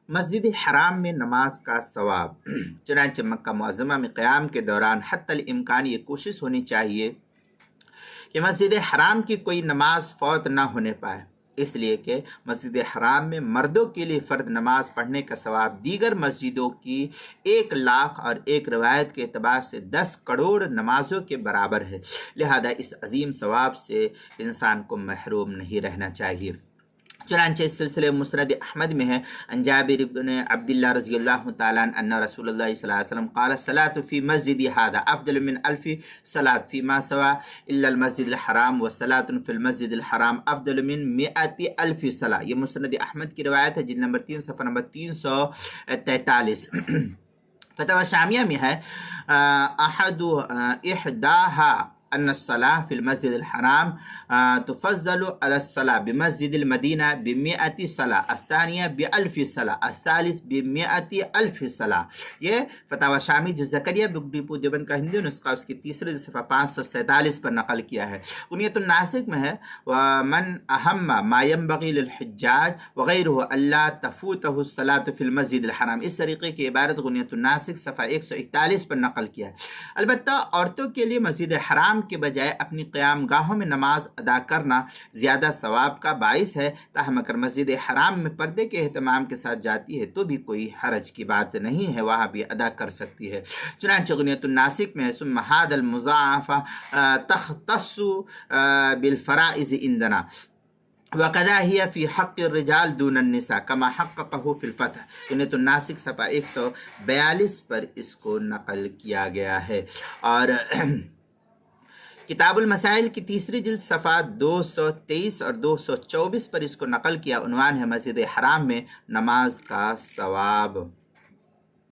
مسجد حرام میں نماز کا ثواب۔ چنانچہ مکہ معظمہ میں قیام کے دوران حتی الامکان یہ کوشش ہونی چاہیے کہ مسجد حرام کی کوئی نماز فوت نہ ہونے پائے، اس لیے کہ مسجد حرام میں مردوں کے لیے فرض نماز پڑھنے کا ثواب دیگر مسجدوں کی 1,00,000 اور ایک روایت کے اعتبار سے 10 کروڑ نمازوں کے برابر ہے، لہذا اس عظیم ثواب سے انسان کو محروم نہیں رہنا چاہیے۔ چنانچہ اس سلسلے مسند احمد میں ہے، عن جابر بن عبداللہ رضی اللہ تعالیٰ عنہ ان رسول اللہ صلی اللہ علیہ وسلم قال الصلاة فی مسجد هذا افضل من 1000 صلاة فيما سوا الا المسجد الحرام والصلاة فی المسجد الحرام افضل من 100,000 صلاة۔ یہ مسند احمد کی روایت ہے، جلد نمبر 3 صفحہ نمبر 343۔ فتاوی شامیہ میں ہے، احداہا ان الصلاة فی المسجد الحرام تفضل على الصلاة بمسجد المدینہ ب100 صلاة، الثانیہ ب1000 صلاة، الثالث ب100,000 صلاة۔ یہ فتاوی شامی جو زکریہ بک ڈپو دیوبند کا ہندی نسخہ اس کی تیسرے صفحہ 547 پر نقل کیا ہے۔ غنیۃ الناسک میں ہے، ومن اہم ما ينبغي للحجاج وغیرہ اللہ تفوتہ الصلاة فی المسجد الحرام۔ اس طریقے کی عبارت غنیۃ الناسک صفحہ 141 پر نقل کیا ہے۔ البتہ عورتوں کے لیے مسجد حرام کے بجائے اپنی قیام گاہوں میں نماز ادا کرنا زیادہ ثواب کا باعث ہے، تاہم اگر مسجد حرام میں پردے کے اہتمام کے ساتھ جاتی ہے تو بھی کوئی حرج کی بات نہیں ہے، وہاں بھی ادا کر سکتی ہے۔ چنانچہ غنیۃ الناسک میں ثم هذا المضاعفہ تختص بالفرائض عندنا وقضا ہی فی حق الرجال دون النساء کما حققہ فی الفتح۔ غنیۃ الناسک صفحہ 142 پر اس کو نقل کیا گیا ہے۔ اور کتاب المسائل کی تیسری جلد صفحہ 223 اور 224 پر اس کو نقل کیا، عنوان ہے مسجد حرام میں نماز کا ثواب۔